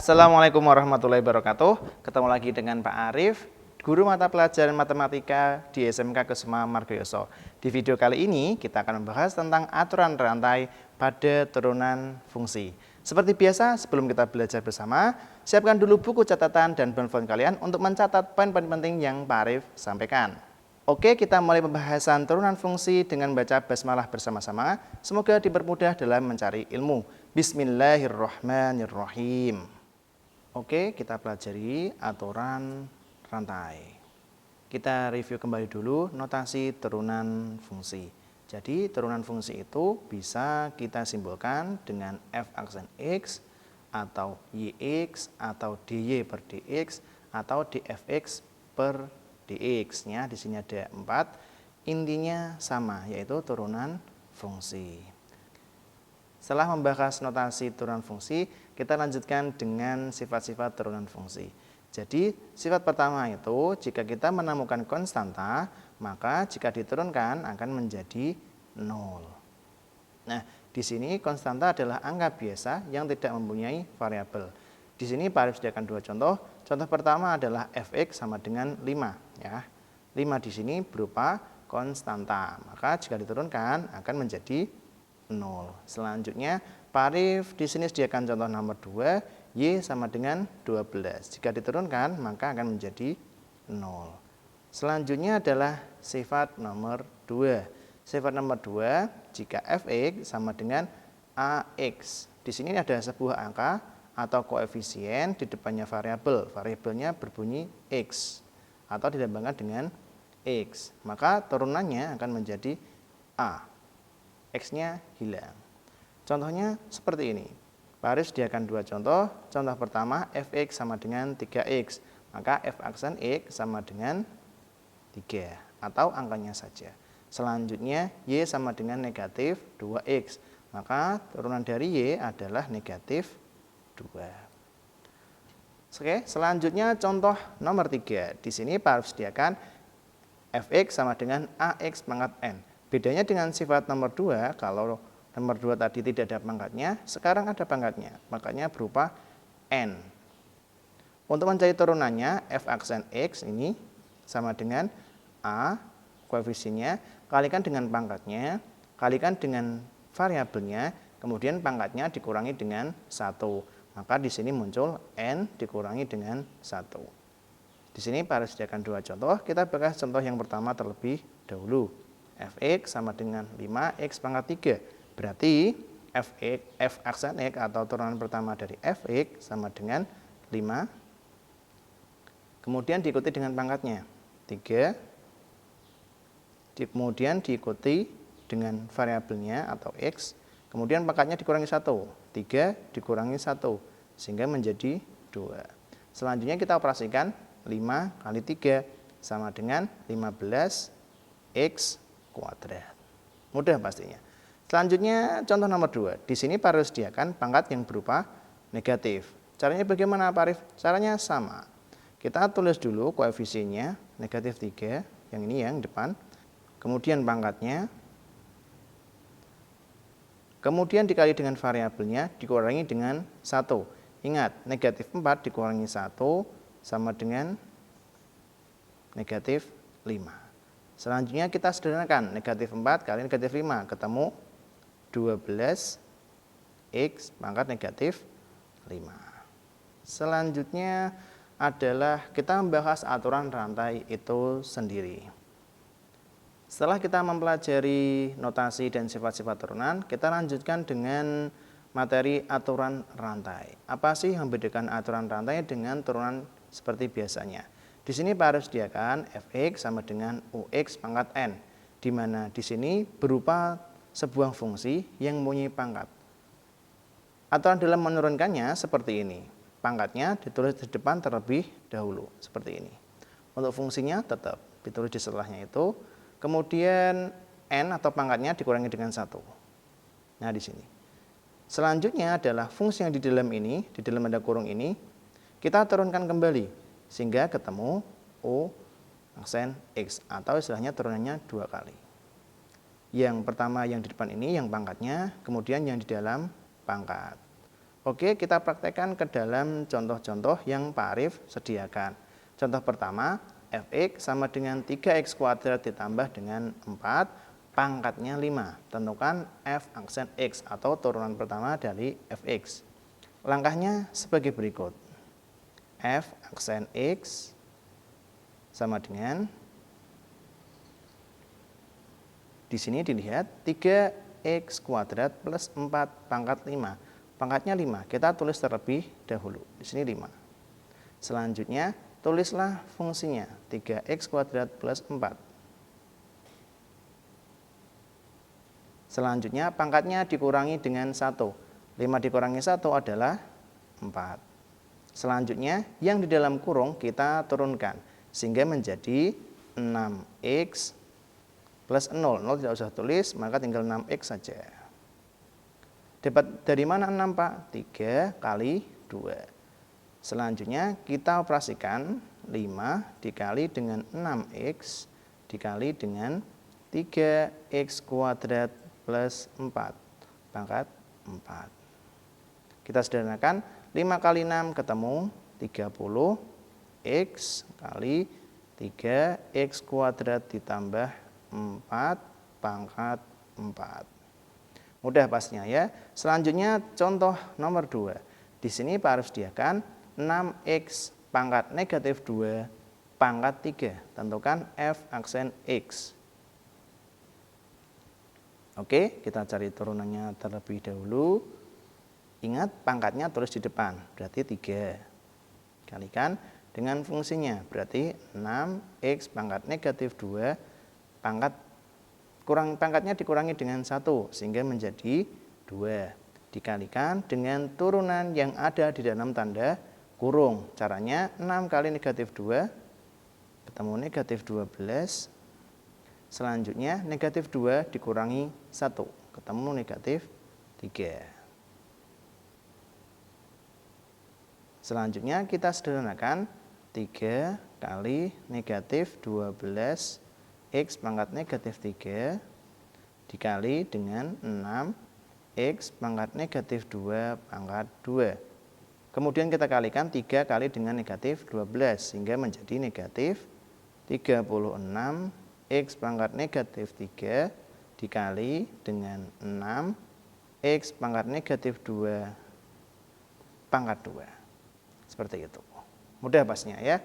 Assalamualaikum warahmatullahi wabarakatuh. Ketemu lagi dengan Pak Arif, guru mata pelajaran matematika di SMK Kusuma Margoyoso. Di video kali ini kita akan membahas tentang aturan rantai pada turunan fungsi. Seperti biasa, sebelum kita belajar bersama, siapkan dulu buku catatan dan handphone kalian untuk mencatat poin-poin penting yang Pak Arif sampaikan. Oke, kita mulai pembahasan turunan fungsi dengan baca basmalah bersama-sama. Semoga dipermudah dalam mencari ilmu. Bismillahirrahmanirrahim. Oke, kita pelajari aturan rantai. Kita review kembali dulu notasi turunan fungsi. Jadi, turunan fungsi itu bisa kita simbolkan dengan f aksen x, atau yx, atau dy per dx, atau dfx per dx-nya. Di sini ada 4. Intinya sama, yaitu turunan fungsi. Setelah membahas notasi turunan fungsi, kita lanjutkan dengan sifat-sifat turunan fungsi. Jadi, sifat pertama itu jika kita menemukan konstanta, maka jika diturunkan akan menjadi 0. Nah, di sini konstanta adalah angka biasa yang tidak mempunyai variabel. Di sini Pak Arif sediakan 2 contoh. Contoh pertama adalah fx sama dengan 5. Ya. 5 di sini berupa konstanta, maka jika diturunkan akan menjadi 0. Selanjutnya, Pak Arif di sini sediakan contoh nomor 2, y sama dengan 12. Jika diturunkan, maka akan menjadi 0. Selanjutnya adalah sifat nomor 2. Sifat nomor 2, jika fx sama dengan ax. Di sini ada sebuah angka atau koefisien di depannya variabel. Variabelnya berbunyi x atau dilambangkan dengan x. Maka turunannya akan menjadi a. X-nya hilang. Contohnya seperti ini. Pak Arif sediakan 2 contoh. Contoh pertama, fx sama dengan 3x. Maka f aksen x sama dengan 3 atau angkanya saja. Selanjutnya, y sama dengan negatif 2x. Maka turunan dari y adalah negatif 2. Oke, selanjutnya contoh nomor 3. Di sini Pak Arif sediakan fx sama dengan ax pangkat n. Bedanya dengan sifat nomor 2, kalau nomor 2 tadi tidak ada pangkatnya, sekarang ada pangkatnya, makanya berupa n. Untuk mencari turunannya, f aksen x ini sama dengan a, koefisiennya, kalikan dengan pangkatnya, kalikan dengan variabelnya, kemudian pangkatnya dikurangi dengan 1. Maka di sini muncul n dikurangi dengan 1. Di sini Pak Arif sediakan 2 contoh, kita bahas contoh yang pertama terlebih dahulu. Fx sama dengan 5x pangkat 3. Berarti f aksen x atau turunan pertama dari fx sama dengan 5. Kemudian diikuti dengan pangkatnya 3. Kemudian diikuti dengan variabelnya atau x. Kemudian pangkatnya dikurangi 1. 3 dikurangi 1 sehingga menjadi 2. Selanjutnya kita operasikan 5 kali 3 sama dengan 15x kuadrat. Mudah pastinya. Selanjutnya contoh nomor 2. Di sini Pak Arif sediakan pangkat yang berupa negatif. Caranya bagaimana Pak Arif? Caranya sama. Kita tulis dulu koefisiennya negatif 3, yang ini yang depan. Kemudian pangkatnya. Kemudian dikali dengan variabelnya dikurangi dengan 1. Ingat, negatif 4 dikurangi 1 sama dengan negatif 5. Selanjutnya kita sederhanakan, negatif 4 kali negatif 5, ketemu 12x pangkat negatif 5. Selanjutnya adalah kita membahas aturan rantai itu sendiri. Setelah kita mempelajari notasi dan sifat-sifat turunan, kita lanjutkan dengan materi aturan rantai. Apa sih yang membedakan aturan rantai dengan turunan seperti biasanya? Di sini Pak Arif sediakan fx sama dengan ux pangkat n, di mana di sini berupa sebuah fungsi yang mempunyai pangkat. Aturan dalam menurunkannya seperti ini. Pangkatnya ditulis di depan terlebih dahulu, seperti ini. Untuk fungsinya tetap ditulis di setelahnya itu. Kemudian n atau pangkatnya dikurangi dengan 1. Nah, di sini. Selanjutnya adalah fungsi yang di dalam ini, di dalam ada kurung ini, kita turunkan kembali. Sehingga ketemu U aksen X atau istilahnya turunannya 2 kali. Yang pertama yang di depan ini yang pangkatnya, kemudian yang di dalam pangkat. Oke, kita praktekkan ke dalam contoh-contoh yang Pak Arif sediakan. Contoh pertama, fx sama dengan 3x kuadrat ditambah dengan 4, pangkatnya 5. Tentukan f aksen x atau turunan pertama dari fx. Langkahnya sebagai berikut. F aksen x sama dengan, di sini dilihat 3x kuadrat plus 4 pangkat 5. Pangkatnya 5, kita tulis terlebih dahulu. Di sini 5. Selanjutnya, tulislah fungsinya 3x kuadrat plus 4. Selanjutnya, pangkatnya dikurangi dengan 1. 5 dikurangi 1 adalah 4. Selanjutnya, yang di dalam kurung kita turunkan, sehingga menjadi 6x plus 0. 0 tidak usah tulis, maka tinggal 6x saja. Dapat dari mana 6, Pak? 3 kali 2. Selanjutnya kita operasikan 5 dikali dengan 6x dikali dengan 3x kuadrat plus 4 pangkat 4. Kita sederhanakan, 5 kali 6 ketemu 30x kali 3x kuadrat ditambah 4 pangkat 4. Mudah pastinya ya. Selanjutnya contoh nomor 2. Di sini Pak Arif sediakan 6x pangkat negatif 2 pangkat 3. Tentukan f aksen x. Oke, kita cari turunannya terlebih dahulu. Ingat pangkatnya tulis di depan, berarti 3. Kalikan dengan fungsinya, berarti 6x pangkat negatif 2 pangkatnya dikurangi dengan 1 sehingga menjadi 2. Dikalikan dengan turunan yang ada di dalam tanda kurung. Caranya 6 kali negatif 2 ketemu negatif 12. Selanjutnya negatif 2 dikurangi 1 ketemu negatif 3. Selanjutnya kita sederhanakan 3 kali negatif 12 x pangkat negatif 3 dikali dengan 6x pangkat negatif 2 pangkat 2. Kemudian kita kalikan 3 kali dengan negatif 12 sehingga menjadi negatif 36x pangkat negatif 3 dikali dengan 6x pangkat negatif 2 pangkat 2. Seperti itu. Mudah pastinya ya.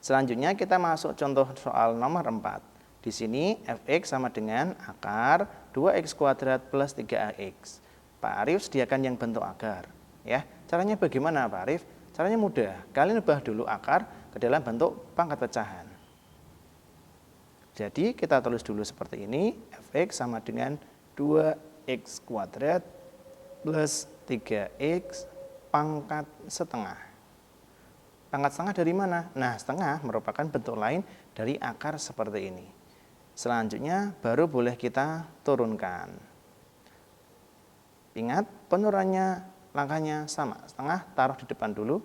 Selanjutnya kita masuk contoh soal nomor 4. Di sini fx sama dengan akar 2x kuadrat plus 3ax. Pak Arif sediakan yang bentuk akar. Ya, caranya bagaimana Pak Arif? Caranya mudah. Kalian ubah dulu akar ke dalam bentuk pangkat pecahan. Jadi kita tulis dulu seperti ini. Fx sama dengan 2x kuadrat plus 3x pangkat setengah. Pangkat setengah dari mana? Nah, setengah merupakan bentuk lain dari akar seperti ini. Selanjutnya baru boleh kita turunkan. Ingat, penurunannya langkahnya sama. Setengah taruh di depan dulu,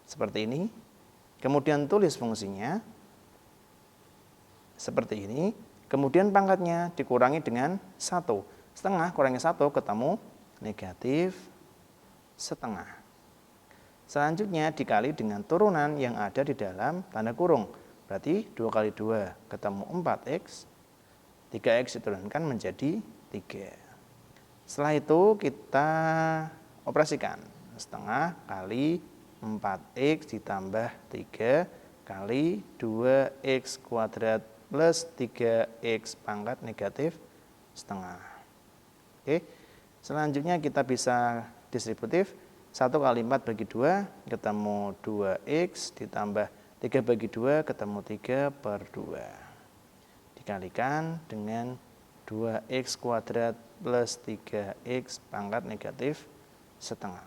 seperti ini. Kemudian tulis fungsinya, seperti ini. Kemudian pangkatnya dikurangi dengan 1. Setengah kurangi 1 ketemu negatif setengah. Selanjutnya dikali dengan turunan yang ada di dalam tanda kurung. Berarti 2 kali 2 ketemu 4x, 3x diturunkan menjadi 3. Setelah itu kita operasikan. Setengah kali 4x ditambah 3 kali 2x kuadrat plus 3x pangkat negatif setengah. Oke. Selanjutnya kita bisa distributif. 1 kali 4 bagi 2 ketemu 2x ditambah 3 bagi 2 ketemu 3 per 2. Dikalikan dengan 2x kuadrat plus 3x pangkat negatif setengah.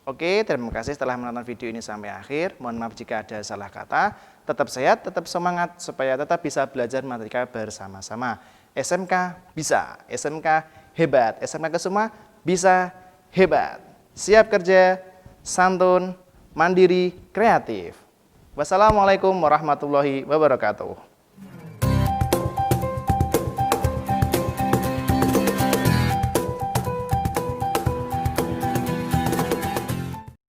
Oke, terima kasih telah menonton video ini sampai akhir. Mohon maaf jika ada salah kata. Tetap sehat, tetap semangat, supaya tetap bisa belajar matematika bersama-sama. SMK bisa, SMK hebat, SMK Kesuma bisa hebat. Siap kerja, santun, mandiri, kreatif. Wassalamualaikum warahmatullahi wabarakatuh.